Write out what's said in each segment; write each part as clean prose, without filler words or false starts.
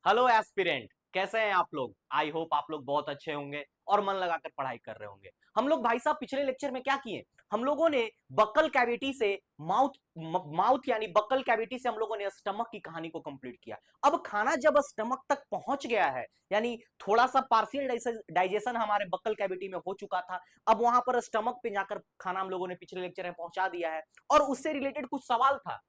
Hello aspirant, कैसे हैं आप लोग। आई होप आप लोग बहुत अच्छे होंगे और मन लगाकर पढ़ाई कर रहे होंगे। हम लोग भाई साहब पिछले लेक्चर में क्या किए, हम लोगों ने बक्कल कैविटी से माउथ यानी बक्कल कैविटी से हम लोगों ने स्टमक की कहानी को कंप्लीट किया। अब खाना जब स्टमक तक पहुंच गया है, यानी थोड़ा सा पार्शियल डाइजेशन हमारे बक्कल कैविटी में हो चुका था, अब वहां पर स्टमक पे जाकर खाना हम लोगों ने पिछले लेक्चर में पहुंचा दिया है और उससे रिलेटेड कुछ सवाल था।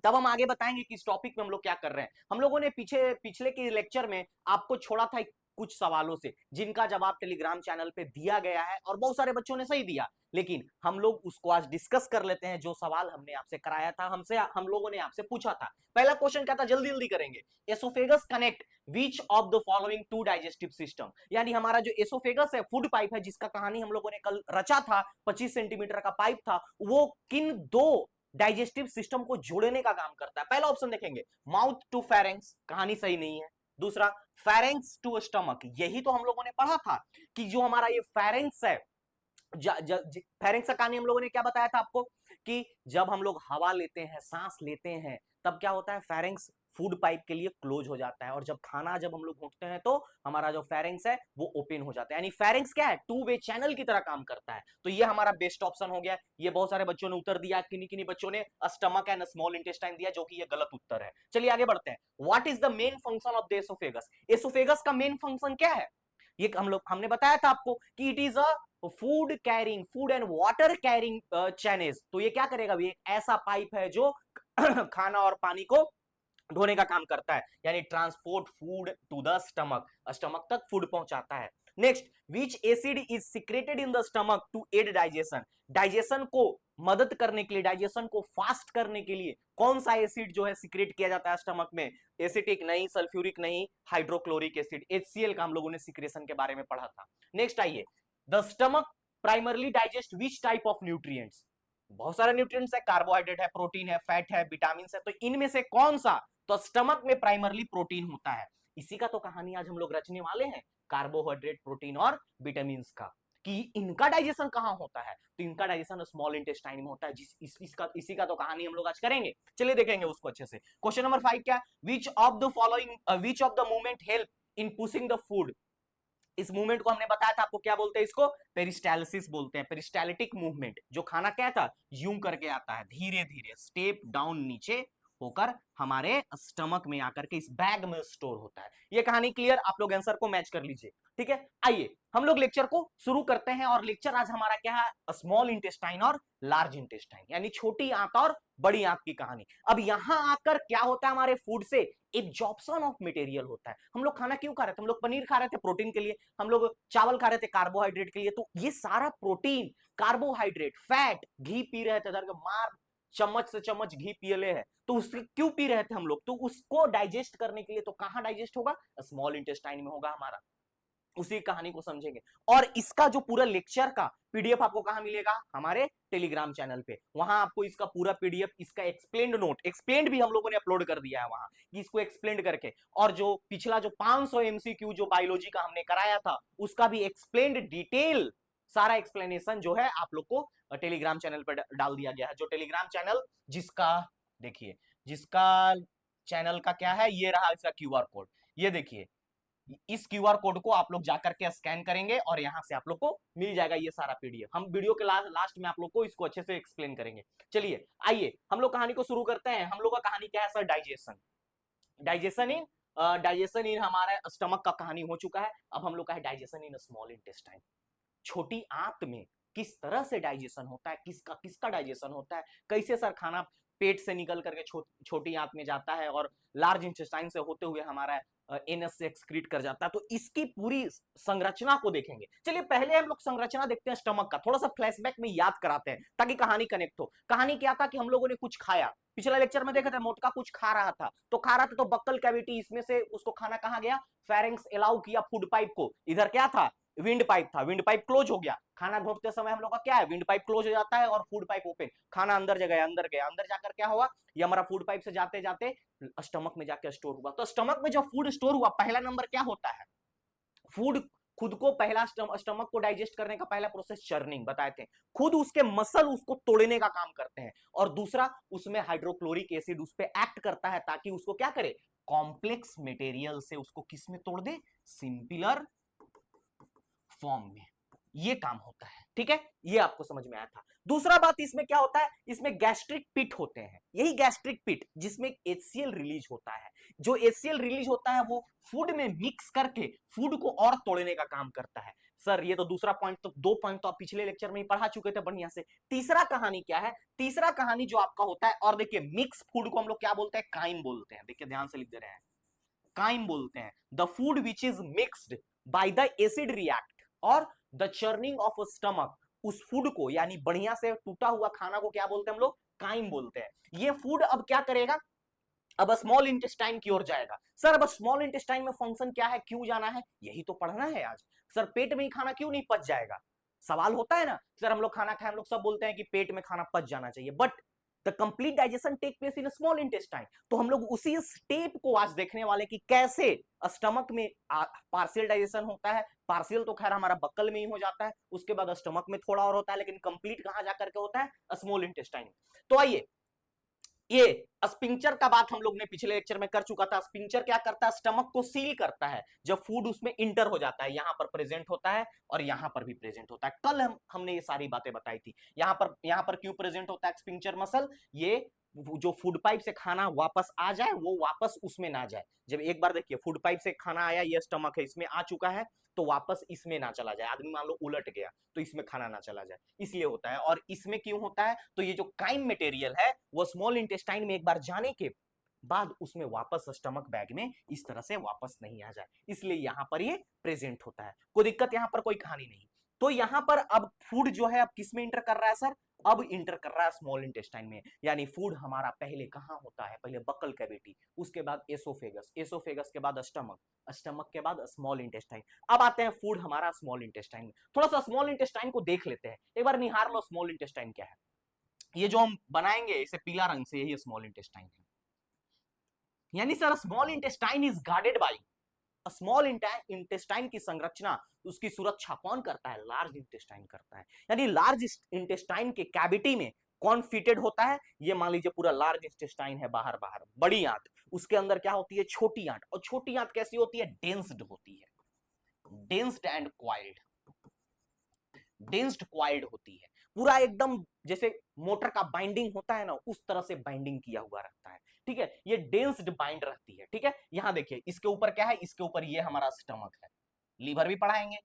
तब हम आगे बताएंगे कि इस टॉपिक में हम लोग क्या कर रहे हैं। हम लोगों ने पीछे पिछले के लेक्चर में आपको छोड़ा था कुछ सवालों से, जिनका जवाब टेलीग्राम चैनल पे दिया गया है और बहुत सारे बच्चों ने सही दिया। लेकिन हम लोग उसको आज डिस्कस कर लेते हैं, जो सवाल हमने आपसे कराया था, हमसे हम लोगों ने आपसे पूछा था। पहला क्वेश्चन क्या था, जल्दी जल्दी करेंगे। Oesophagus connect which of the following to digestive system, यानी हमारा जो एसोफेगस है, फूड पाइप है, जिसका कहानी हम लोगों ने कल रचा था, 25 सेंटीमीटर का पाइप था, वो किन दो डाइजेस्टिव सिस्टम को जोड़ने का काम करता है। पहला ऑप्शन देखेंगे, माउथ टू फेरेंक्स, कहानी सही नहीं है। दूसरा, फेरेंक्स टू स्टमक, यही तो हम लोगों ने पढ़ा था कि जो हमारा ये फेरेंक्स है, फेरेंक्स का कहानी हम लोगों ने क्या बताया था आपको, कि जब हम लोग हवा लेते हैं, सांस लेते हैं, तब क्या होता है, फेरेंक्स फूड पाइप के लिए क्लोज हो जाता है, और जब हम लोग घुटते हैं तो हमारा जो फेरेंक्स है वो ओपन हो जाता है। यानी फेरेंक्स क्या है, टू वे चैनल की तरह काम करता है। तो ये हमारा बेस्ट ऑप्शन हो गया। ये बहुत सारे बच्चों ने उत्तर दिया, किन्हीं किन्हीं बच्चों ने स्टमक एंड स्मॉल इंटेस्टाइन दिया, जो कि ये गलत उत्तर है। चलिए आगे बढ़ते हैं। What is the main function of the oesophagus, oesophagus का मेन फंक्शन क्या है। ये हमने बताया था आपको कि it is a food and water carrying channels. तो ये क्या करेगा, ये एक ऐसा पाइप है जो खाना और पानी को ढोने का काम करता है, यानी transport food to the stomach, stomach तक फूड पहुंचाता है। Next, which acid is secreted in the stomach to aid digestion, digestion को मदद करने के लिए, डाइजेशन को फास्ट करने के लिए कौन सा एसिड जो है सिक्रेट किया जाता है स्टमक में। एसिटिक नहीं, सल्फ्यूरिक नहीं, हाइड्रोक्लोरिक एसिड, HCl का हम लोगों ने सिक्रेशन के बारे में पढ़ा था। नेक्स्ट आइए, the stomach primarily digest which type of nutrients, बहुत सारे न्यूट्रिएंट्स है, कार्बोहाइड्रेट है, प्रोटीन है, फैट है, विटामिन है, तो इनमें से कौन सा, तो स्टमक में प्राइमरली प्रोटीन होता है। इसी का तो कहानी आज हम लोग रचने वाले हैं, कार्बोहाइड्रेट, प्रोटीन और विटामिन का, कि इनका डाइजेशन कहां होता है। तो इनका डाइजेशन स्मॉल इंटेस्टाइन में होता है, इसी का तो कहानी हम लोग आज करेंगे। चलिए देखेंगे उसको अच्छे से। क्वेश्चन नंबर 5 क्या, विच of the following which of the movement help in pushing the food, इस मूवमेंट को हमने बताया था आपको, क्या बोलते हैं इसको, पेरिस्टालिसिस बोलते हैं। पेरिस्टालिटिक मूवमेंट, जो खाना क्या था, यूं करके आता है, धीरे धीरे स्टेप डाउन नीचे होकर हमारे स्टमक में आकर के इस बैग में स्टोर होता है। ये कहानी क्लियर, आप लोग आंसर को मैच कर लीजिए। ठीक है, आइए हम लोग लेक्चर को शुरू करते हैं। और लेक्चर आज हमारा क्या है, स्मॉल इंटेस्टाइन और लार्ज इंटेस्टाइन, यानी छोटी आंत और बड़ी आंत की कहानी। अब यहां आकर क्या होता है, हमारे फूड से एब्जॉर्प्शन ऑफ मटेरियल होता है। हम लोग खाना क्यों खा रहे थे, हम लोग पनीर खा रहे थे प्रोटीन के लिए, हम लोग चावल खा रहे थे कार्बोहाइड्रेट के लिए। तो ये सारा प्रोटीन, कार्बोहाइड्रेट, फैट, घी पी रहे थे, मार चम्मच से चम्मच घी पियले है, तो उसके क्यों पी रहे थे हम लोग, तो उसको डाइजेस्ट करने के लिए, तो कहां डाइजेस्ट होगा, स्मॉल इंटेस्टाइन में होगा हमारा। उसी कहानी को समझेंगे। और इसका जो पूरा लेक्चर का पीडीएफ आपको कहां मिलेगा, हमारे टेलीग्राम चैनल पे। वहां आपको इसका पूरा पीडीएफ, इसका एक्सप्लेन्ड नोट, एक्सप्लेन्ड भी हम लोगों ने अपलोड कर दिया है वहां, कि इसको एक्सप्लेन्ड करके, और जो पिछला जो 500 एमसीक्यू जो बायोलॉजी का हमने कराया था, उसका भी एक्सप्लेन्ड डिटेल सारा एक्सप्लेनेशन जो है आप लोग को टेलीग्राम चैनल पर डाल दिया गया है। जो टेलीग्राम चैनल जिसका, देखिए, जिसका चैनल का क्या है, ये रहा इसका क्यूआर कोड, ये देखिए, इस क्यूआर कोड को आप लोग जाकर के स्कैन करेंगे और यहां से आप लोग को मिल जाएगा ये सारा पीडीएफ। हम वीडियो के लास्ट में आप लोग को इसको अच्छे से एक्सप्लेन करेंगे। चलिए आइए हम लोग कहानी को शुरू करते हैं। हम लोग का कहानी क्या है सर, डाइजेशन। डाइजेशन इन हमारा स्टमक का कहानी हो चुका है। अब हम लोग का है डाइजेशन इन स्मॉल इंटेस्टाइन, छोटी आंत में किस तरह से डाइजेशन होता है, किसका किसका डाइजेशन होता है, कैसे सर खाना पेट से निकल करके छोटी आंत में जाता है और लार्ज इंटेस्टाइन से होते हुए हमारा एनएस से एक्सक्रीट कर जाता है। तो इसकी पूरी संरचना को देखेंगे। चलिए पहले हम लोग संरचना देखते हैं स्टमक का, थोड़ा सा फ्लैशबैक में याद कराते हैं ताकि कहानी कनेक्ट हो। कहानी क्या था कि हम लोगों ने कुछ खाया, पिछला लेक्चर में देखा था, मोटका कुछ खा रहा था, तो बक्कल कैविटी, इसमें से उसको खाना कहां गया, फेरेंक्स अलाउ किया फूड पाइप को, इधर क्या था, विंड पाइप था, विंड पाइप क्लोज हो गया। खाना घोटते समय हम लोग का क्या है, विंड पाइप क्लोज हो जाता है और फूड पाइप ओपन, खाना अंदर जगह अंदर गया, अंदर जाकर क्या हुआ, ये हमारा फूड पाइप से जाते जाते स्टमक में जाकर स्टोर हुआ। तो स्टमक में जब फूड स्टोर हुआ, पहला नंबर क्या होता है, फूड खुद को, पहला स्टमक को डाइजेस्ट करने का पहला प्रोसेस चर्निंग बताए थे, खुद उसके मसल उसको तोड़ने का काम करते हैं, और दूसरा उसमें हाइड्रोक्लोरिक एसिड उस पर एक्ट करता है ताकि उसको क्या करे, कॉम्प्लेक्स मटेरियल से उसको किस में तोड़ दे, सिंपलर फॉर्म में। ये काम होता है, ठीक है, ये आपको समझ में आया था। दूसरा बात इसमें क्या होता है, इसमें गैस्ट्रिक पिट होते हैं, यही गैस्ट्रिक पिट जिसमें HCl रिलीज होता है। जो HCl रिलीज होता है वो फूड में मिक्स करके फूड को और तोड़ने का काम करता है। सर ये तो दूसरा पॉइंट, तो 2 पॉइंट तो आप पिछले लेक्चर में ही पढ़ा चुके थे बढ़िया से। तीसरा कहानी क्या है, तीसरा कहानी जो आपका होता है, और देखिए मिक्स फूड को हम लोग क्या बोलते हैं, काइम बोलते हैं। देखिए ध्यान से लिख दे रहे हैं, काइम बोलते हैं the food which is mixed by the acid react और द चर्निंग ऑफ स्टमक। उस फूड को यानी बढ़िया से टूटा हुआ खाना को क्या बोलते हैं हम लोग, काइम बोलते हैं। ये फूड अब क्या करेगा, अब स्मॉल इंटेस्टाइन की ओर जाएगा। सर अब स्मॉल इंटेस्टाइन में फंक्शन क्या है, क्यों जाना है, यही तो पढ़ना है आज। सर पेट में ही खाना क्यों नहीं पच जाएगा, सवाल होता है ना। सर हम लोग खाना खाए, हम लोग सब बोलते हैं कि पेट में खाना पच जाना चाहिए, but the complete digestion take place in small intestine. तो हम लोग उसी स्टेप को आज देखने वाले कि कैसे स्टमक में पार्शियल डाइजेशन होता है। पार्शियल तो खैर हमारा बक्कल में ही हो जाता है, उसके बाद स्टमक में थोड़ा और होता है, लेकिन कंप्लीट कहां जाकर के होता है, स्मॉल इंटेस्टाइन। तो आइए, ये स्पिंक्चर का बात हम लोग ने पिछले लेक्चर में कर चुका था। स्पिंक्चर क्या करता है, स्टमक को सील करता है जब फूड उसमें इंटर हो जाता है। यहां पर प्रेजेंट होता है और यहां पर भी प्रेजेंट होता है। कल हमने ये सारी बातें बताई थी। यहां पर क्यों प्रेजेंट होता है स्पिंक्चर मसल, ये जो फूड पाइप से खाना वापस आ जाए वो वापस उसमें ना जाए। जब एक बार देखिए फूड पाइप से खाना आया, ये स्टमक है, इसमें आ चुका है, तो वापस इसमें ना चला जाए। आदमी मान लो उलट गया तो इसमें खाना ना चला जाए, इसलिए होता है। और इसमें क्यों होता है, तो ये जो काइम मटेरियल है वो स्मॉल इंटेस्टाइन में एक बार जाने के बाद उसमें वापस स्टमक बैग में इस तरह से वापस नहीं आ जाए, इसलिए यहां पर ये प्रेजेंट होता है। कोई दिक्कत यहां पर कोई कहानी नहीं। तो यहां पर अब फूड जो है अब किस में इंटर कर रहा है सर, अब इंटर कर रहा है स्मॉल इंटेस्टाइन में। यानी फूड हमारा पहले कहां होता है, पहले बकल कैविटी, उसके बाद एसोफेगस, एसोफेगस के बाद स्टमक, स्टमक के बाद स्मॉल इंटेस्टाइन। अब आते हैं फूड हमारा स्मॉल इंटेस्टाइन में। थोड़ा सा स्मॉल इंटेस्टाइन को देख लेते हैं, एक बार निहार लो स्मॉल इंटेस्टाइन क्या है। ये जो हम बनाएंगे इसे पीला रंग से, यही स्मॉल इंटेस्टाइन है। यानी sir small intestine is guarded by, small intestine की संरचना, उसकी सुरक्षा कौन करता है, लार्ज इंटेस्टाइन करता है। यानी लार्ज इंटेस्टाइन के कैविटी में कौन फिटेड होता है, ये मान लीजिए पूरा लार्ज इंटेस्टाइन है, बाहर बाहर बड़ी आंत, उसके अंदर क्या होती है, छोटी आंत। और छोटी आंत कैसी होती है, डेंस्ड होती है, densed and coiled, densed coiled होती है। पूरा एकदम जैसे मोटर का बाइंडिंग होता है ना, उस तरह से बाइंडिंग किया हुआ रहता है, ठीक है। ये डेंस्ड बाइंड रहती है, ठीक है। यहां देखिए इसके ऊपर क्या है, इसके ऊपर ये हमारा स्टमक है। लीवर भी पढ़ाएंगे,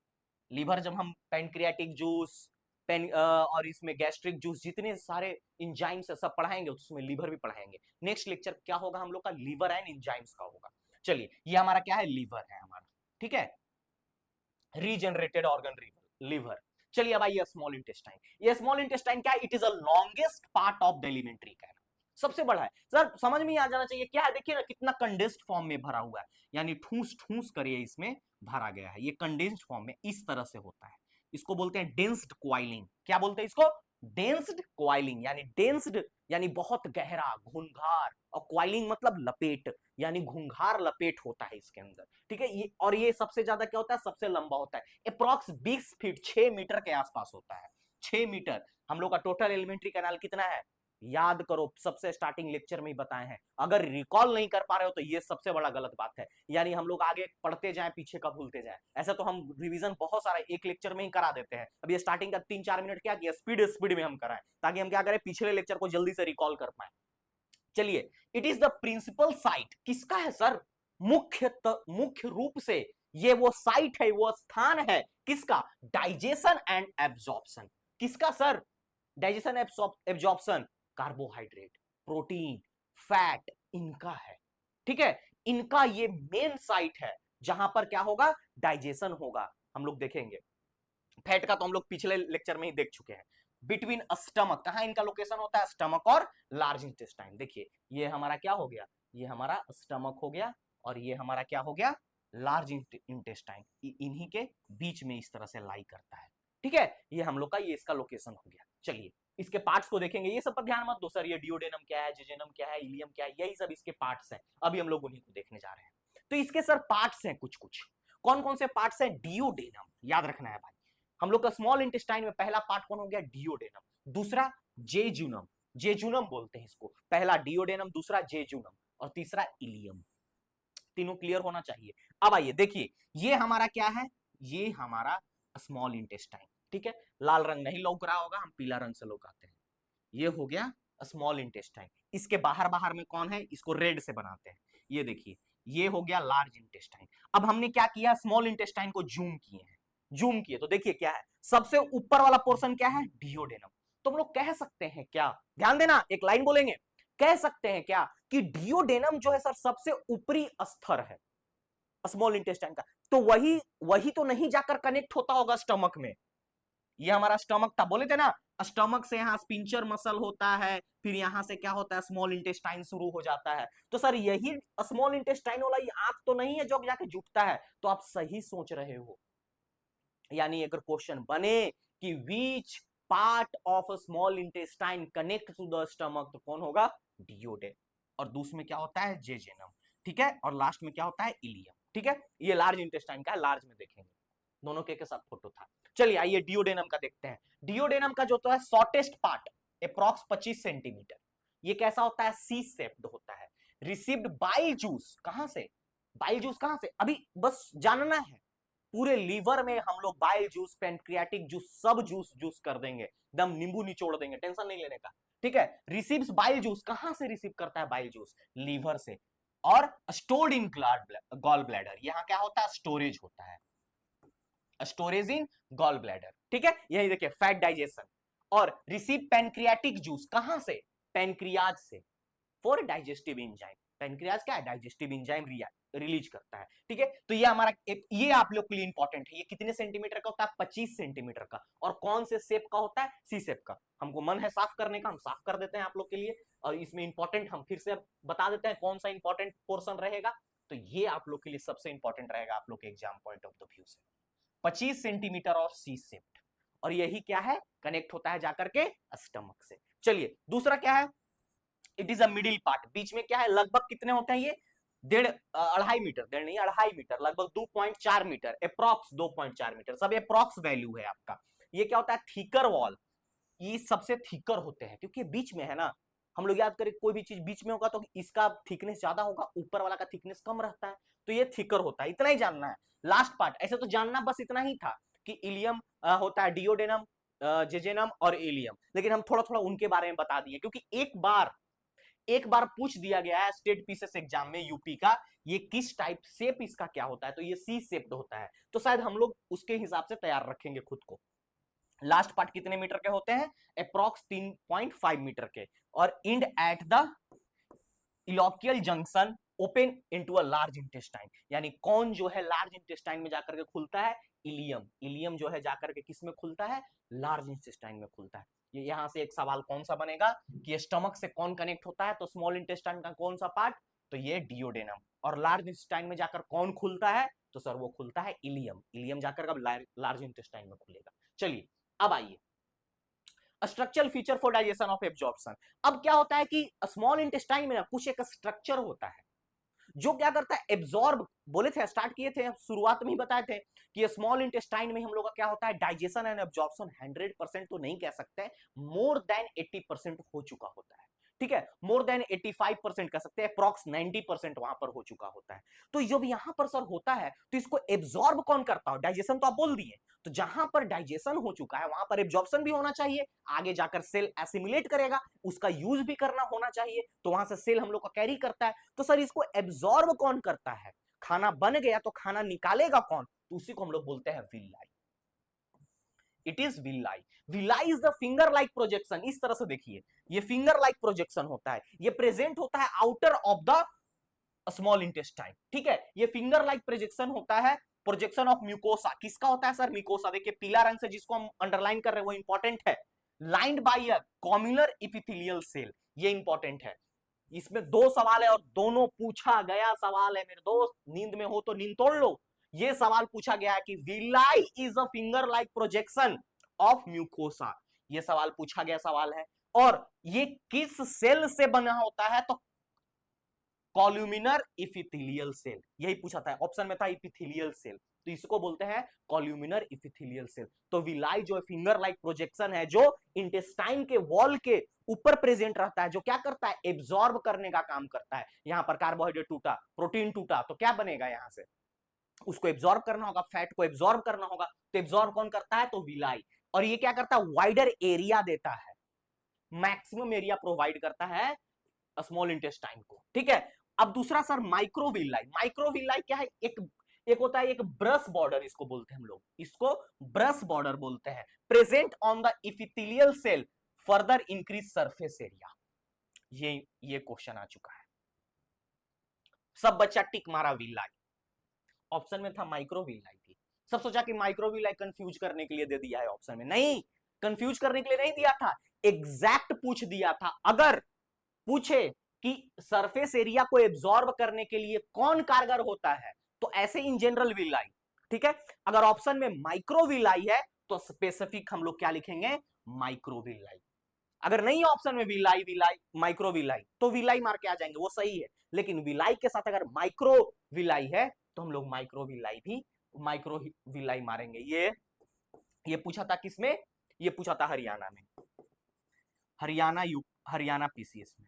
लीवर जब हम पैनक्रियाटिक जूस और इसमें गैस्ट्रिक जूस, जितने सारे इंजाइम्स है सब पढ़ाएंगे, तो उसमें लीवर भी पढ़ाएंगे। नेक्स्ट लेक्चर क्या होगा हम लोग का, लीवर एंड इंजाइम्स का होगा। चलिए ये हमारा क्या है, लीवर है हमारा, ठीक है, रीजनरेटेड ऑर्गन लीवर। चलिए अब आइए स्मॉल इंटेस्टाइन। ये स्मॉल इंटेस्टाइन क्या है, it is a longest part of the alimentary canal, सबसे बड़ा है। सर समझ में आ जाना चाहिए क्या है, देखिए ना कितना कंडेंस्ड फॉर्म में भरा हुआ है, यानी ठूस ठूस कर ये इसमें भरा गया है। ये कंडेंस्ड फॉर्म में इस तरह से होता है, इसको बोलते हैं डेंस्ड क्वाइलिंग। क्या बोलते हैं इसको, डेंस्ड क्वाइलिंग। यानी डेंस्ड यानी बहुत गहरा, घुंघार, और क्वाइलिंग मतलब लपेट, यानी घुंघार लपेट होता है इसके अंदर, ठीक है। ये और ये सबसे ज्यादा क्या होता है, सबसे लंबा होता है, अप्रॉक्स 20 फीट, 6 मीटर के आसपास होता है, 6 मीटर। हम लोग का टोटल एलिमेंट्री कैनाल कितना है, याद करो, सबसे स्टार्टिंग लेक्चर में ही बताए हैं। अगर रिकॉल नहीं कर पा रहे हो तो ये सबसे बड़ा गलत बात है। यानी हम लोग आगे पढ़ते जाएं, पीछे का भूलते जाएं। ऐसा तो हम रिवीजन बहुत सारा एक लेक्चर में ही करा देते हैं। अब ये स्टार्टिंग का 3-4 मिनट क्या किया, स्पीड स्पीड में हम कराएं, ताकि हम क्या करें, पिछले लेक्चर को जल्दी से रिकॉल कर पाए। चलिए, it is the principal site, किसका है सर, मुख्य रूप से ये वो साइट है, वो स्थान है, किसका, डाइजेशन एंड एब्जॉर्प्शन। किसका sir, digestion absorption, carbohydrate, protein, fat, इनका है, ठीक है। इनका ये मेन साइट है जहां पर क्या होगा, डाइजेशन होगा। हम लोग देखेंगे फैट का तो हम लोग पिछले लेक्चर में ही देख चुके हैं। बिटवीन स्टमक, कहां इनका लोकेशन होता है, स्टमक और लार्ज इंटेस्टाइन। देखिए ये हमारा क्या हो गया, ये हमारा स्टमक हो गया, और ये हमारा क्या हो गया, लार्ज इंटेस्टाइन। इन्हीं के बीच में इस तरह से लाई करता है, ठीक है। ये हम लोग का ये इसका लोकेशन हो गया। चलिए इसके पार्ट्स को देखेंगे, ये सब पर ध्यान मत दो सर, ये डिओडेनम क्या है, जेजेनम क्या है, इलियम क्या है, यही सब इसके पार्ट्स हैं। अभी हम लोग उन्हीं को देखने जा रहे हैं। तो इसके सर पार्ट्स हैं कुछ कुछ, कौन कौन से पार्ट्स हैं, डिओडेनम, याद रखना है भाई। हम लोग का स्मॉल इंटेस्टाइन में पहला पार्ट कौन हो गया, डिओडेनम, दूसरा जेजुनम, जेजुनम बोलते हैं इसको, पहला डिओडेनम, दूसरा जेजुनम, और तीसरा इलियम। तीनों क्लियर होना चाहिए। अब आइए देखिए, ये हमारा क्या है, ये हमारा स्मॉल इंटेस्टाइन, ठीक है, लाल रंग नहीं लौक रहा होगा, हम पीला रंग से लौकाते हैं। ये हो गया स्मॉल इंटेस्टाइन। इसके बाहर बाहर में कौन है, इसको रेड से बनाते हैं। ये देखिए, ये हो गया लार्ज इंटेस्टाइन। अब हमने क्या किया, स्मॉल इंटेस्टाइन को जूम किए हैं, जूम किए तो देखिए क्या है, सबसे ऊपर वाला पोर्शन क्या है, डियोडेनम। तो हम लोग कह सकते हैं क्या, ध्यान देना, एक लाइन बोलेंगे, कह सकते हैं क्या कि डियोडेनम जो है सर सबसे ऊपरी स्तर है स्मॉल इंटेस्टाइन का। तो वही वही तो नहीं जाकर कनेक्ट होता होगा स्टमक में। ये हमारा स्टमक था, बोले थे ना, स्टमक से यहाँ स्पिंचर मसल होता है, फिर यहां से क्या होता है, स्मॉल इंटेस्टाइन शुरू हो जाता है। तो सर यही स्मॉल इंटेस्टाइन वाला ये आंख तो नहीं है जो जाके जुटता है। तो आप सही सोच रहे हो। यानी अगर क्वेश्चन बने कि which part of small intestine connect to the stomach, तो कौन होगा, डियोडेन। और दूसरे में क्या होता है, जेजेनम, ठीक है, और लास्ट में क्या होता है, इलियम, ठीक है। ये लार्ज इंटेस्टाइन का है, लार्ज में देखेंगे, दोनों के साथ फोटो था। चलिए आइए डियोडेनम का देखते हैं। डियोडेनम का जो तो है शॉर्टेस्ट पार्ट, अप्रॉक्स 25 सेंटीमीटर, ये कैसा होता है, सी शेप्ड होता है। रिसीव्ड बाइल जूस, कहां से, बाइल जूस कहां से, अभी बस जानना है। पूरे लीवर में हम लोग बाइल जूस, पेनक्रियाटिक जूस, सब जूस जूस कर देंगे, एकदम नींबू निचोड़ देंगे, टेंशन नहीं लेने का, ठीक है। रिसीव्स बाइल जूस, कहां से रिसीव करता है बाइल जूस, लीवर से। और स्टोर्ड इन गॉल ब्लैडर, यहां क्या होता है, स्टोरेज होता है, स्टोरेज इन गॉल ब्लैडर, ठीक है। यही देखिए फैट डाइजेशन। और रिसीव पेनक्रियाटिक जूस, कहां से, पेनक्रियाज से, फॉर डाइजेस्टिव एंजाइम। पेनक्रियाज क्या है, डाइजेस्टिव एंजाइम रिलीज करता है, ठीक है। तो ये हमारा, ये आप लोग के लिए इंपॉर्टेंट है। ये कितने सेंटीमीटर का होता है, 25 सेंटीमीटर का। और कौन से शेप का होता है, सी शेप का। हमको मन है साफ करने का, हम साफ कर देते हैं आप लोग के लिए। और इसमें इंपॉर्टेंट हम फिर से बता देते हैं कौन सा इंपॉर्टेंट पोर्शन रहेगा। तो ये आप लोग के लिए सबसे इंपॉर्टेंट रहेगा आप लोग के exam point of the view से। 25 सेंटीमीटर और सी शेप्ड, और यही क्या है, कनेक्ट होता है जाकर के स्टमक से। चलिए दूसरा क्या है, it is a middle part, बीच में क्या है, लगभग कितने होते हैं ये, अढ़ाई मीटर, डेढ़ नहीं अढ़ाई मीटर, लगभग 2.4 मीटर, अप्रॉक्स 2.4 मीटर, सब अप्रॉक्स वैल्यू है आपका। ये क्या होता है, थीकर वॉल, ये सबसे थीकर होते हैं क्योंकि बीच में है ना। हम लोग याद करें, कोई भी चीज बीच में होगा तो इसका थिकनेस ज्यादा होगा, ऊपर वाला का थिकनेस कम रहता है। तो ये थिकर होता है, इतना ही जानना है। लास्ट पार्ट ऐसे तो जानना बस इतना ही था कि इलियम होता है, डियोडेनम, जेजेनम और इलियम, लेकिन हम थोड़ा थोड़ा उनके बारे में बता दिए क्योंकि एक बार पूछ दिया गया है स्टेट पीसीएस एग्जाम में यूपी का, ये किस टाइप शेप इसका क्या होता है, तो ये सी शेप्ड होता है। तो शायद हम लोग उसके हिसाब से तैयार रखेंगे खुद को। लास्ट पार्ट कितने मीटर के होते हैं, अप्रॉक्स 3.5 मीटर के। और end at the ileocaecal junction open into a large intestine, यानी कौन जो है लार्ज इंटेस्टाइन में जाकर के खुलता है, इलियम। इलियम जो है जाकर के किस में खुलता है, लार्ज इंटेस्टाइन में खुलता है। ये यहां से एक सवाल कौन सा बनेगा कि स्टमक से कौन कनेक्ट होता है, तो स्मॉल इंटेस्टाइन का कौन सा पार्ट, तो ये डियोडेनम। और लार्ज इंटेस्टाइन में जाकर कौन खुलता है, तो सर वो खुलता है इलियम। इलियम जाकर कब लार्ज इंटेस्टाइन में खुलेगा। चलिए अब आइए structural feature for digestion of absorption. अब क्या होता है कि स्मॉल इंटेस्टाइन में ना कुछ एक स्ट्रक्चर होता है जो क्या करता है, एब्जॉर्ब, बोले थे स्टार्ट किए थे शुरुआत में ही बताए थे कि स्मॉल इंटेस्टाइन में हम लोग का क्या होता है, डाइजेशन एंड एब्जॉर्प्शन 100% तो नहीं कह सकते, मोर देन 80% हो चुका होता है, ठीक है। मोर देन 85% कह सकते हैं, अप्रॉक्स 90% वहां पर हो चुका होता है। तो जब यहां पर सर होता है तो इसको एब्जॉर्ब कौन करता है, डाइजेशन तो आप बोल दिए। तो जहां पर डाइजेशन हो चुका है वहां पर एब्जॉर्प्शन भी होना चाहिए, आगे जाकर सेल एसिमिलेट करेगा, उसका यूज भी करना होना चाहिए, तो वहां से सेल हम लोग का कैरी करता है। तो सर इसको एब्जॉर्ब कौन करता है, खाना बन गया तो खाना निकालेगा कौन, तो उसी को हम लोग बोलते हैं villi. It is villi. Villi is the finger like projection. इस तरह से देखिए, ये फिंगर लाइक प्रोजेक्शन होता है, ये प्रेजेंट होता है outer of the small intestine, ठीक है। ये फिंगर लाइक प्रोजेक्शन होता है, प्रोजेक्शन ऑफ म्यूकोसा। किसका होता है सर, म्यूकोसा। देखिए पीला रंग से जिसको हम अंडरलाइन कर रहे हैं वो इंपॉर्टेंट है। Lined by a columnar epithelial cell, ये इंपॉर्टेंट है। इसमें दो सवाल है और दोनों पूछा गया सवाल है मेरे दोस्त, नींद में हो तो नींद तोड़ लो। ये सवाल पूछा गया है कि villi is a finger like projection of mucosa, ये सवाल पूछा गया सवाल है। और ये किस सेल से बना होता है, तो कॉल्यूमिनर इपिथेलियल सेल, यही पूछा था, ऑप्शन में था इपिथेलियल सेल, तो इसको बोलते हैं कॉल्यूमिनर इपिथेलियल सेल। तो विलाई जो फिंगर लाइक प्रोजेक्शन है, जो इंटेस्टाइन के वॉल के ऊपर प्रेजेंट रहता है, जो क्या करता है, एब्जॉर्ब करने का काम करता है। यहां पर कार्बोहाइड्रेट टूटा, प्रोटीन टूटा, तो क्या बनेगा, यहां से उसको एब्जॉर्ब करना होगा, फैट को एब्जॉर्ब करना होगा, तो एब्जॉर्ब कौन करता है, तो विलाई। और ये क्या करता है, वाइडर एरिया देता है, मैक्सिमम एरिया प्रोवाइड करता है स्मॉल इंटेस्टाइन को, ठीक है। अब दूसरा सर माइक्रोविलाई, माइक्रोविलाई क्या है, एक होता है एक ब्रश बॉर्डर, इसको बोलते हैं हम लोग, इसको ब्रश बॉर्डर बोलते हैं, present on the epithelial cell further increase surface area. ये क्वेश्चन आ चुका है, सब बच्चा टिक मारा विलाई, ऑप्शन में था माइक्रोविलाई थी, सब सोचा कि माइक्रोविलाई कंफ्यूज करने के लिए दे दिया है ऑप्शन में, नहीं, कंफ्यूज करने के लिए नहीं दिया था, एग्जैक्ट पूछ दिया था। अगर पूछे कि सरफेस एरिया को एब्जॉर्ब करने के लिए कौन कारगर होता है, तो ऐसे इन जनरल विलाई, ठीक है। अगर ऑप्शन में माइक्रोविलाई है तो स्पेसिफिक हम लोग क्या लिखेंगे, माइक्रोविलाई। अगर नहीं ऑप्शन में विलाई विलाई माइक्रोविलाई, तो विलाई मार के आ जाएंगे, वो सही है, लेकिन विलाई के साथ अगर माइक्रोविलाई है तो हम लोग माइक्रोविलाई भी माइक्रोविलाई मारेंगे। ये पूछा था किसमें, ये पूछा था हरियाणा में, हरियाणा पीसीएस में,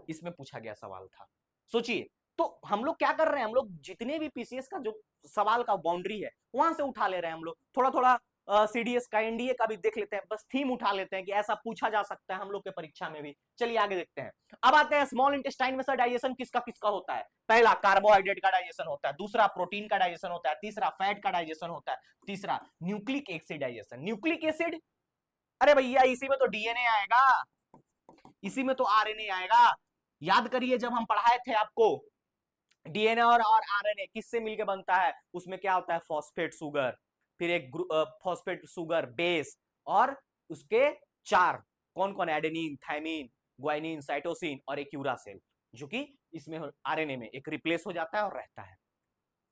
इसमें पूछा गया सवाल था। सोचिए, तो हम लोग क्या कर रहे हैं, हम लोग जितने भी पीसीएस का जो सवाल का बाउंड्री है वहां से उठा ले रहे हैं, हम लोग थोड़ा थोड़ा सीडीएस का एनडीए का भी देख लेते हैं, बस थीम उठा लेते हैं कि ऐसा पूछा जा सकता है हम लोग के परीक्षा में भी। चलिए आगे देखते हैं। अब आते हैं स्मॉल इंटेस्टाइन में सर डाइजेशन किसका किसका होता है। पहला कार्बोहाइड्रेट का डाइजेशन होता है, दूसरा प्रोटीन का डाइजेशन होता है, तीसरा फैट का डाइजेशन होता है, तीसरा nucleic acid digestion. Nucleic acid, अरे भैया इसी में तो डीएनए आएगा, इसी में तो आरएनए आएगा। याद करिए जब हम पढ़ाए थे आपको, डीएनए और आरएनए किससे मिलके बनता है, उसमें क्या होता है, फॉस्फेट शुगर, फिर एक फॉस्फेट शुगर बेस, और उसके चार कौन कौन, एडेनिन, थायमिन, ग्वाइनिन, साइटोसिन और एक यूरासिल, जो कि इसमें आरएनए में एक रिप्लेस हो जाता है और रहता है।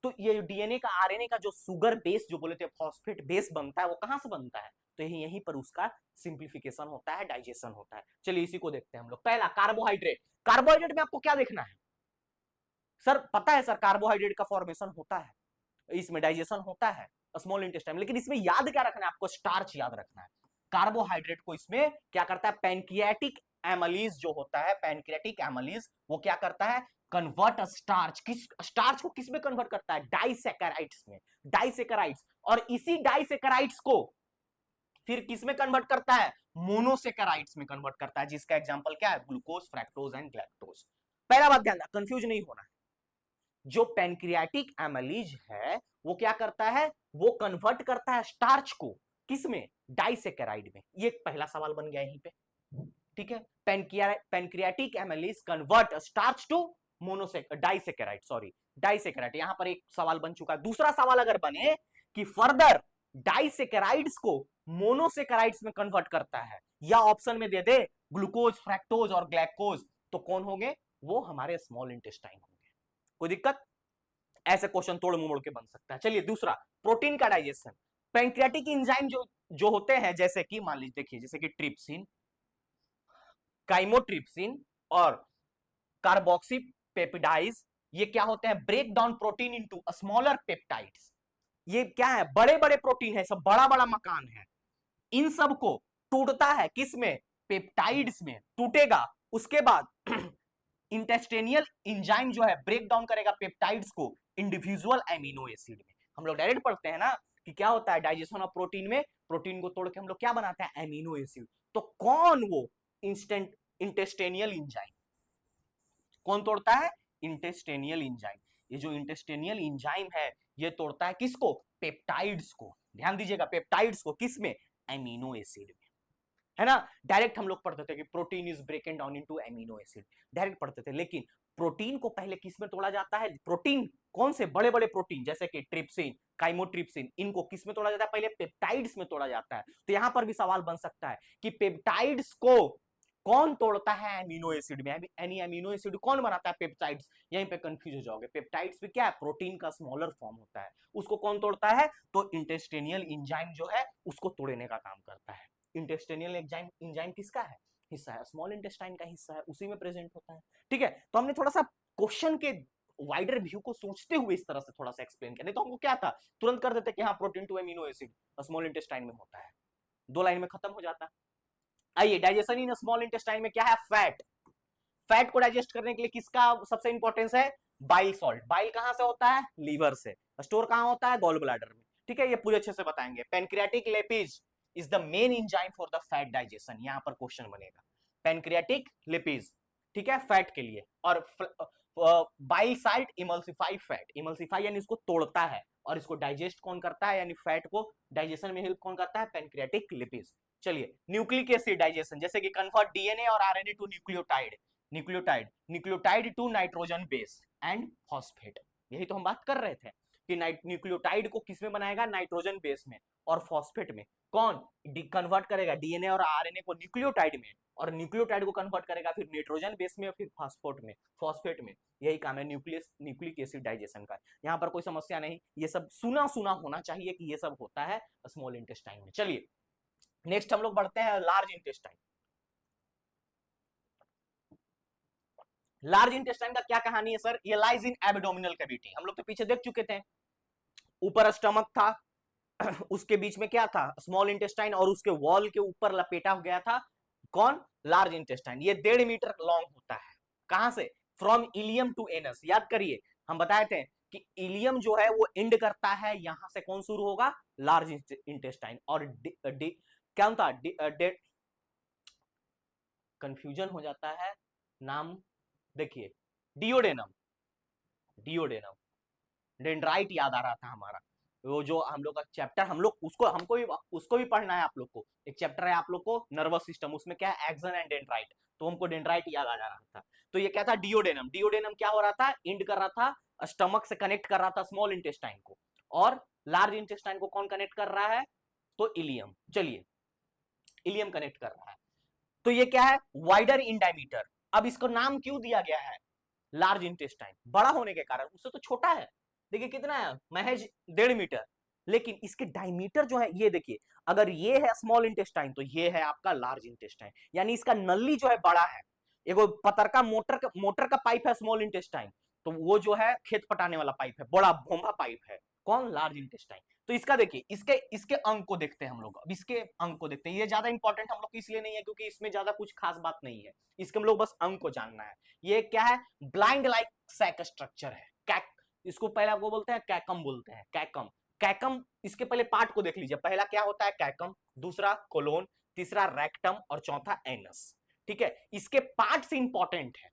तो ये डीएनए का आरएनए का जो शुगर बेस जो बोले थे, फॉस्फेट बेस बनता है, वो कहां से बनता है, तो यहीं पर उसका सिंप्लीफिकेशन होता है, डाइजेशन होता है। चलिए इसी को देखते हैं हम लोग। पहला कार्बोहाइड्रेट, कार्बोहाइड्रेट में आपको क्या देखना है सर, पता है सर कार्बोहाइड्रेट का फॉर्मेशन होता है, इसमें डाइजेशन होता है स्मॉल इंटेस्टाइन, लेकिन इसमें याद क्या रखना है आपको, स्टार्च याद रखना है। कार्बोहाइड्रेट को इसमें क्या करता है, पैनक्रियाटिक एमाइलेज जो होता है, पैनक्रियाटिक एमाइलेज वो क्या करता है, कन्वर्ट स्टार्च, किस स्टार्च को किस में कन्वर्ट करता है, डाइसैकेराइड्स में, डाइसैकेराइड्स, और इसी डाइसैकेराइड्स को फिर किस में कन्वर्ट करता है, मोनोसेकेराइड्स में कन्वर्ट करता है, जिसका एग्जांपल क्या है, ग्लूकोज, फ्रैक्टोज एंड गैलेक्टोज। पहला बात ध्यान, कंफ्यूज नहीं होना है, जो पैनक्रियाटिक एमाइलेज है वो क्या करता है, वो कन्वर्ट करता है स्टार्च को किसमें, डाइसैकेराइड में। ये पहला सवाल बन गया यहीं पे, ठीक है। Pancreatic amylase convert starch to disaccharide, sorry disaccharide, यहां पर एक सवाल बन चुका है। दूसरा सवाल अगर बने कि फर्दर डाइसैकेराइड्स को मोनोसेकेराइड्स में कन्वर्ट करता है, या ऑप्शन में दे दे ग्लूकोज, फ्रैक्टोज और ग्लाइकोज, तो कौन होंगे, वो हमारे स्मॉल इंटेस्टाइन होंगे। कोई दिक्कत, ऐसे क्वेश्चन तोड़ मोड़ के बन सकता है। चलिए दूसरा, प्रोटीन का डाइजेशन, पैंक्रियाटिक एंजाइम जो होते हैं, जैसे कि मान लीजिए देखिए, जैसे कि ट्रिप्सिन, काइमोट्रिप्सिन और कार्बोक्सीपेप्टाइड्स, ये क्या होते हैं, break down protein into smaller peptides. ये क्या है, बड़े बड़े प्रोटीन है, सब बड़ा बड़ा मकान है, इन सब को टूटता है किसमें, पेप्टाइड्स में टूटेगा, उसके बाद इंटेस्टेनियल एंजाइम जो है ब्रेक डाउन करेगा पेप्टाइड्स को इंडिविजुअल एमिनो एसिड में। हम लोग डायरेक्ट पढ़ते हैं ना कि क्या होता है डाइजेशन ऑफ प्रोटीन में, प्रोटीन को तोड़ के हम लोग क्या बनाते हैं, एमिनो एसिड। तो कौन वो इंटेस्टेनियल एंजाइम, कौन तोड़ता है, इंटेस्टेनियल एंजाइम। ये जो इंटेस्टेनियल एंजाइम है ये तोड़ता है किसको, पेप्टाइड्स को। ध्यान दीजिएगा, पेप्टाइड्स को, किसमें, एमिनो एसिड में, है ना। डायरेक्ट हम लोग पढ़ते थे कि protein is ब्रेकन down into amino acid, direct पढ़ते थे, लेकिन प्रोटीन को पहले किस में तोड़ा जाता है, प्रोटीन कौन से बड़े बड़े प्रोटीन जैसे कि ट्रिप्सिन, काइमोट्रिप्सिन, इनको किस में तोड़ा जाता है, पहले पेप्टाइड्स में तोड़ा जाता है। तो यहां पर भी सवाल बन सकता है कि पेप्टाइड्स को कौन तोड़ता है, एमिनो एसिड में, यानी एमिनो एसिड कौन बनाता है, पेप्टाइड्स। यहीं पे कंफ्यूज हो जाओगे, पेप्टाइड्स भी क्या है, प्रोटीन का स्मॉलर फॉर्म होता है, उसको कौन तोड़ता है, तो इंटेस्टेनियल एंजाइम जो है उसको तोड़ने का काम करता है। इंटेस्टेनियल एंजाइम किसका है, हिस्सा है, स्मॉल इंटेस्टाइन का हिस्सा है, उसी में प्रेजेंट होता है, ठीक है। तो हमने थोड़ा सा क्वेश्चन के वाइडर व्यू को सोचते हुए इस तरह से थोड़ा सा एक्सप्लेन करने, तो हमको क्या था, तुरंत कर देते कि हाँ protein to amino acid small intestine में होता है, 2 लाइन में खत्म हो जाता। आइए, डाइजेशन इन स्मॉल इंटेस्टाइन में क्या है, फैट। फैट को डाइजेस्ट करने के लिए किसका सबसे इंपॉर्टेंस है, बाइल सॉल्ट। बाइल कहां से होता है, लीवर से। स्टोर कहां होता है, गॉल ब्लैडर में। ठीक है, ये पूरे अच्छे से बताएंगे। Pancreatic lipase is the main enzyme for the fat digestion, यहां पर क्वेश्चन बनेगा, पेनक्रियाटिक लिपिज, ठीक है, फैट के लिए। और bile salt emulsify fat, emulsify यानी इसको तोड़ता है, और इसको डाइजेस्ट कौन करता है, यानी फैट को डाइजेशन में हेल्प कौन करता है, पेनक्रियाटिक लिपिज। चलिए, न्यूक्लिक एसिड डाइजेशन, जैसे कि कन्वर्ट डीएनए और RNA to nucleotide, nucleotide to nitrogen base and phosphate. यही तो हम बात कर रहे थे कि न्यूक्लियोटाइड को किसमें बनाएगा, नाइट्रोजन बेस में, और फॉस्फेट में। कौन कन्वर्ट करेगा डीएनए और आरएनए को न्यूक्लियोटाइड में, और न्यूक्लियोटाइड को कन्वर्ट करेगा फिर नाइट्रोजन बेस में, फिर फॉस्फेट में। यही काम है न्यूक्लिक एसिड डाइजेशन का। यहाँ पर कोई समस्या नहीं, ये सब सुना सुना होना चाहिए कि ये सब होता है स्मॉल इंटेस्टाइन में। चलिए नेक्स्ट हम लोग बढ़ते हैं लार्ज इंटेस्टाइन। लार्ज इंटेस्टाइन का क्या कहानी है सर, ये लाइज इन एब्डोमिनल कैविटी, हम लोग तो पीछे देख चुके थे। ऊपर स्टमक था, उसके बीच में क्या था, स्मॉल इंटेस्टाइन, और उसके वॉल के ऊपर लपेटा गया था कौन, लार्ज इंटेस्टाइन। ये 1.5 मीटर लॉन्ग होता है। कहां से, फ्रॉम इलियम टू एनस। याद करिए, हम बताए थे कि इलियम जो है वो एंड करता है, यहां से कौन शुरू होगा, लार्ज इंटेस्टाइन। और क्या होता, कंफ्यूजन हो जाता है नाम, देखिए, डिओडेनम, डिओडेनम, डेंड्राइट याद आ रहा था हमारा, वो जो हम लोग का चैप्टर, हम लोग उसको उसको भी पढ़ना है आप लोग को। एक चैप्टर है आप लोग को नर्वस सिस्टम, उसमें क्या है, एक्सन एंड डेंड्राइट, तो हमको डेंड्राइट याद आ जा रहा था। तो ये क्या था, डिओडेनम। डिओडेनम क्या हो रहा था, इंड कर रहा था, स्टमक से कनेक्ट कर रहा था स्मॉल इंटेस्टाइन को, और लार्ज इंटेस्टाइन को कौन कनेक्ट कर रहा है, तो इलियम। चलिए, इलियम कनेक्ट कर रहा है। तो ये क्या है, वाइडर इन डायमीटर। अब इसको नाम क्यों दिया गया है लार्ज इंटेस्टाइन, बड़ा होने के कारण, उससे तो छोटा है। देखिए कितना है, महज 1.5 मीटर। लेकिन इसके डायमीटर जो है, ये देखिए, अगर ये है स्मॉल इंटेस्टाइन, तो ये है आपका लार्ज इंटेस्टाइन, यानी इसका नली जो है बड़ा है। एगो पतरका मोटर का पाइप है स्मॉल इंटेस्टाइन, तो वो जो है खेत पटाने वाला पाइप है, बड़ा भोंभा पाइप है, कौन, लार्ज इंटेस्टाइन। तो इसका देखिए, इसके इसके अंक को देखते हैं हम लोग। अब इसके अंक को देखते हैं, ये ज्यादा इंपॉर्टेंट हम लोग इसलिए नहीं है क्योंकि इसमें ज्यादा कुछ खास बात नहीं है, इसके हम लोग बस अंक को जानना है। ये क्या है, ब्लाइंड लाइक सैक स्ट्रक्चर है, कैक, इसको पहला वो बोलते हैं कैकम, बोलते हैं कैकम। कैकम, इसके पहले पार्ट को देख लीजिए, पहला क्या होता है, कैकम, दूसरा कोलोन, तीसरा रेक्टम, और चौथा एनस। ठीक है, इसके पार्ट्स इंपॉर्टेंट है।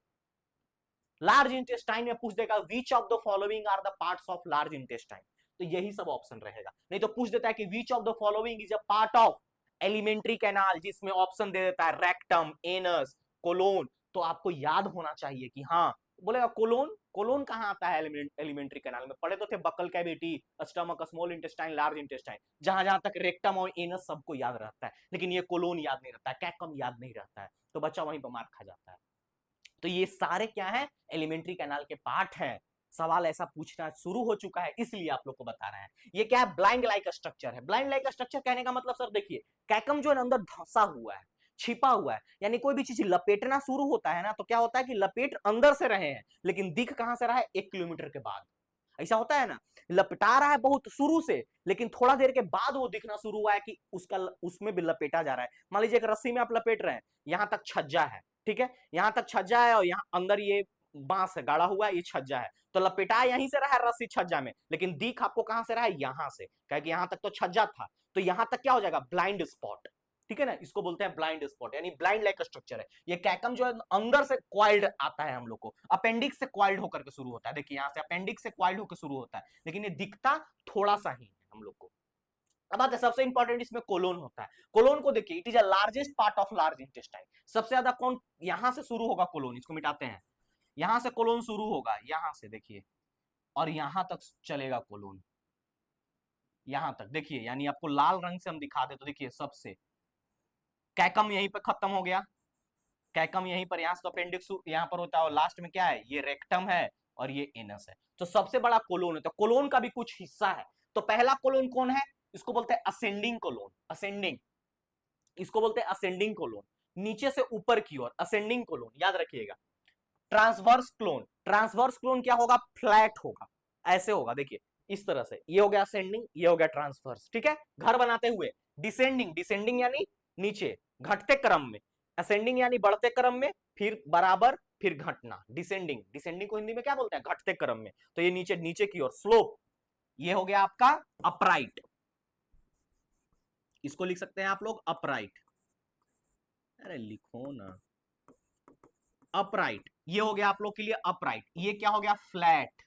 लार्ज इंटेस्टाइन में पूछ देगा which of the following are the parts of large intestine, तो यही सब ऑप्शन रहेगा। नहीं तो पूछ देता है कि विच of the following is a part of alimentary canal, जिसमें ऑप्शन दे देता है रेक्टम, एनस, कोलोन, तो आपको याद होना चाहिए कि हाँ, बोलेगा कोलोन, कोलोन कहां आता है एलिमेंट्री कैनाल में, पढ़े तो थे buccal cavity, stomach, small intestine, large intestine, जहां जहां तक रेक्टम और एनस सबको याद रहता है, लेकिन ये कोलोन याद नहीं रहता है, कैकम याद नहीं रहता है, तो बच्चा वहीं पर मार खा जाता है। तो ये सारे क्या है, एलिमेंट्री कैनाल के पार्ट हैं। सवाल ऐसा पूछना शुरू हो चुका है, इसलिए आप लोग को बता रहे हैं। ये क्या है, ब्लाइंड लाइक स्ट्रक्चर है। ब्लाइंड लाइक स्ट्रक्चर कहने का मतलब सर देखिए, कैकम जो है अंदर धंसा हुआ है, छिपा हुआ है, यानी कोई भी चीज लपेटना शुरू होता है ना, तो क्या होता है कि लपेट अंदर से रहे हैं, लेकिन दिख कहां से रहा है, 1 किलोमीटर के बाद। ऐसा होता है ना, लपटा रहा है बहुत शुरू से, लेकिन थोड़ा देर के बाद वो दिखना शुरू हुआ है कि उसका उसमें भी लपेटा जा रहा है। मान लीजिए एक रस्सी में आप लपेट रहे हैं, यहां तक छज्जा है, ठीक है, यहां तक छज्जा है, और यहाँ अंदर ये बांस है, गाड़ा हुआ है, ये छज्जा है, तो लपेटा यहीं से रहा है रस्सी छज्जा में, लेकिन दिख आपको कहां से रहा है, यहां से, क्या कि यहां तक तो छज्जा था, तो यहां तक क्या हो जाएगा, ब्लाइंड स्पॉट। ठीक है ना, इसको बोलते हैं ब्लाइंड स्पॉट, यानी ब्लाइंड लाइक स्ट्रक्चर है। ये कैकम जो है अंदर से क्वाइल्ड आता है, हम लोग को अपेंडिक्स से क्वाइल्ड होकर के शुरू होता है। देखिए यहां से अपेंडिक्स से क्वाइल्ड होकर शुरू होता है, लेकिन ये दिखता थोड़ा सा ही है हम लोग को। अब आते सबसे इंपॉर्टेंट, इसमें कोलोन होता है। कोलोन को देखिए, it is a largest part of large intestine. सबसे ज्यादा कौन यहां से शुरू होगा, कोलोन, इसको मिटाते हैं, यहां से कोलोन शुरू होगा, यहां से देखिए, और यहां तक चलेगा कोलोन, यहां तक देखिए, यानी आपको लाल रंग से हम दिखा दे तो देखिए, सबसे कैकम यहीं पर खत्म हो गया, कैकम यहीं पर, यहां से तो अपेंडिक्स यहां पर होता है, और लास्ट में क्या है, ये रेक्टम है, और ये एनस है, तो सबसे बड़ा कोलोन है। तो कोलोन का भी कुछ हिस्सा है। तो पहला कोलोन कौन है, इसको बोलते हैं असेंडिंग कोलोन, असेंडिंग, इसको बोलते हैं असेंडिंग कोलोन, नीचे से ऊपर की ओर असेंडिंग कोलोन, याद रखिएगा। ट्रांसवर्स क्लोन, ट्रांसवर्स क्लोन क्या होगा, फ्लैट होगा, ऐसे होगा, देखिए इस तरह से, ये हो गया असेंडिंग, ये हो गया ट्रांसवर्स, ठीक है। घर बनाते हुए डिसेंडिंग, डिसेंडिंग यानी नीचे घटते क्रम में, असेंडिंग यानी बढ़ते क्रम में, फिर बराबर, फिर घटना, डिसेंडिंग, डिसेंडिंग को हिंदी में क्या बोलते हैं, घटते क्रम में, तो ये नीचे नीचे की ओर स्लोप, ये हो गया आपका अपराइट, इसको लिख सकते हैं आप लोग अपराइट, अरे लिखो ना, अपराइट, ये हो गया आप लोग के लिए अपराइट, ये क्या हो गया फ्लैट,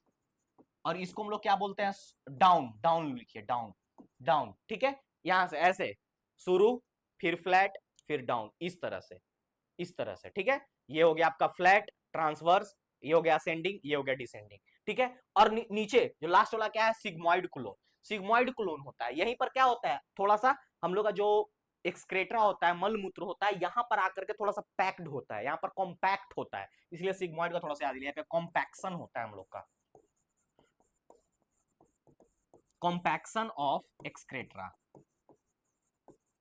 और इसको हम लोग क्या बोलते हैं, डाउन, डाउन लिखिए, डाउन, डाउन, ठीक है। यहां से ऐसे शुरू, फिर फ्लैट, फिर डाउन, इस तरह से, इस तरह से, ठीक है। ये हो गया आपका फ्लैट, ट्रांसवर्स, ये हो गया असेंडिंग, ये हो गया डिसेंडिंग, ठीक है। और नीचे जो लास्ट वाला क्या है, सिग्मोइड क्लोन, सिग्मोइड क्लोन होता है, यहीं पर क्या होता है, थोड़ा सा हम लोग का जो एक्सक्रेटरा होता है, मल मूत्र होता है, यहां पर आकर के थोड़ा सा पैक्ड होता है, यहां पर कॉम्पैक्ट होता है, इसलिए सिग्मोइड का थोड़ा सा याद लिया, यहाँ पे कॉम्पैक्शन होता है हम लोग का, कॉम्पैक्शन ऑफ एक्सक्रेटरा,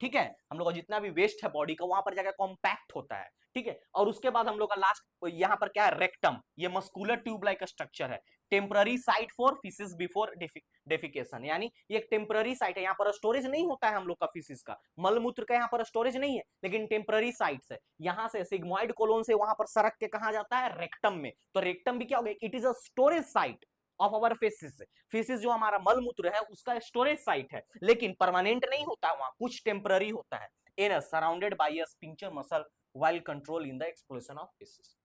ठीक है। हम लोग का जितना भी वेस्ट है बॉडी का वहां पर जाकर कॉम्पैक्ट होता है, ठीक है। और उसके बाद हम लोग का लास्ट यहाँ पर क्या है, रेक्टम, ये मस्कुलर ट्यूब लाइक स्ट्रक्चर है, temporary site for faeces before defecation, यानी ये एक टेम्पररी साइट है, यहाँ पर स्टोरेज नहीं होता है हम लोग का फिसिस का, मलमूत्र का यहाँ पर स्टोरेज नहीं है, लेकिन टेम्पररी साइट्स है, यहाँ से सिग्मोइड कोलोन से वहां पर सरक के कहा जाता है, रेक्टम में, तो रेक्टम भी क्या हो गया, it is a storage site of our faces, faces जो हमारा मलमूत्र है उसका स्टोरेज साइट है, लेकिन परमानेंट नहीं होता, वहां कुछ टेम्पररी होता है, anus surrounded by a sphincter muscle while control in the explosion of faces,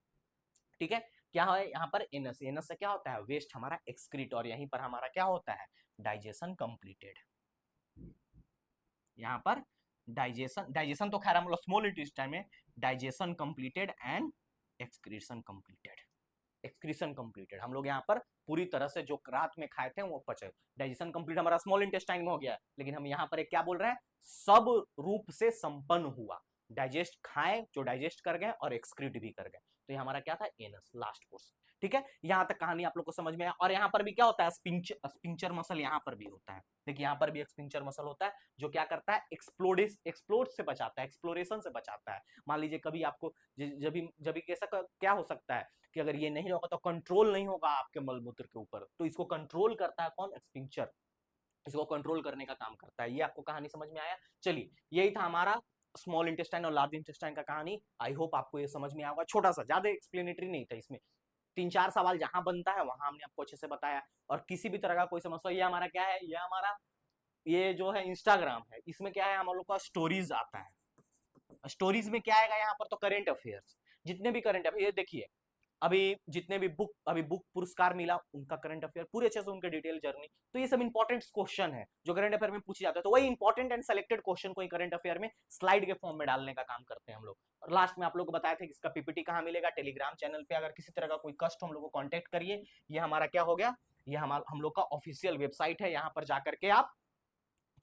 ठीक है। क्या है यहाँ पर एनस, एनस से क्या होता है, वेस्ट हमारा एक्सक्रीट, और यहीं पर हमारा क्या होता है, डाइजेशन कंप्लीटेड, यहाँ पर डाइजेशन, डाइजेशन तो खैर हम लोग स्मॉल इंटेस्टाइन में, digestion completed and excretion completed, excretion completed, हम लोग यहाँ पर पूरी तरह से जो रात में खाए थे वो पचे, डाइजेशन कंप्लीट हमारा स्मॉल इंटेस्टाइन में हो गया, लेकिन हम यहाँ पर एक क्या बोल रहे हैं, सब रूप से संपन्न हुआ, डाइजेस्ट खाए जो डाइजेस्ट कर गए और एक्सक्रीट भी कर गए, तो ये हमारा क्या था, एनस, लास्ट पोर्शन, ठीक है। यहाँ तक कहानी आप लोग को समझ में आया, और यहाँ पर भी क्या होता है, स्पिंचर मसल यहाँ पर भी होता है, देखिए यहाँ पर भी एक स्पिंचर मसल होता है जो क्या करता है, एक्सप्लोड से बचाता है, एक्सप्लोरेशन से बचाता है। मान लीजिए कभी आपको जब भी कैसा क्या हो सकता है कि अगर ये नहीं होगा तो कंट्रोल नहीं होगा आपके मलमूत्र के ऊपर, तो इसको कंट्रोल करता है कौन, स्पिंचर, इसको कंट्रोल करने का काम करता है। ये आपको कहानी समझ में आया, चलिए यही था हमारा स्मॉल इंटेस्टाइन और लार्ज इंटेस्टाइन का कहानी, आई होप आपको ये समझ में आया होगा, छोटा सा, ज्यादा एक्सप्लेनेटरी नहीं था इसमें, 3-4 सवाल जहां बनता है वहां हमने आपको अच्छे से बताया, और किसी भी तरह का कोई समस्या, ये हमारा क्या है, ये हमारा ये जो है इंस्टाग्राम है, इसमें क्या है, हम लोग का स्टोरीज आता है, स्टोरीज में क्या आएगा, यहाँ पर तो करेंट अफेयर्स, जितने भी करंट अफेयर देखिए, अभी जितने भी बुक पुरस्कार मिला उनका करंट अफेयर पूरे अच्छे से, उनके डिटेल जर्नी, तो ये सब इंपॉर्टेंट क्वेश्चन है जो करंट अफेयर में पूछे जाते हैं, तो वही इंपॉर्टेंट एंड सेलेक्टेड क्वेश्चन को करंट अफेयर में स्लाइड के फॉर्म में डालने का काम करते हैं हम लोग। और लास्ट में आप लोग को बताया था कि इसका पीपीटी कहाँ मिलेगा, टेलीग्राम चैनल पे, अगर किसी तरह का कोई कष्ट हम लोग को कॉन्टेक्ट करिए, ये हमारा क्या हो गया, ये हम लोग का ऑफिशियल वेबसाइट है, यहाँ पर जाकर के आप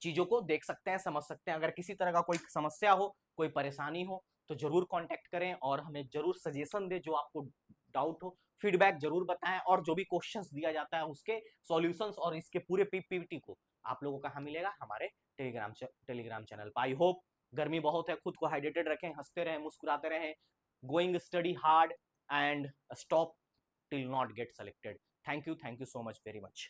चीजों को देख सकते हैं, समझ सकते हैं, अगर किसी तरह का कोई समस्या हो, कोई परेशानी हो, तो जरूर कांटेक्ट करें, और हमें जरूर सजेशन दे, जो आपको डाउट हो फीडबैक जरूर बताएं, और जो भी क्वेश्चंस दिया जाता है उसके सॉल्यूशंस और इसके पूरे पीपीटी को आप लोगों को कहाँ मिलेगा, हमारे टेलीग्राम चैनल पर। आई होप, गर्मी बहुत है, खुद को हाइड्रेटेड रखें, हंसते रहें, मुस्कुराते रहें, going study hard and stop till not get selected. Thank you so much very much.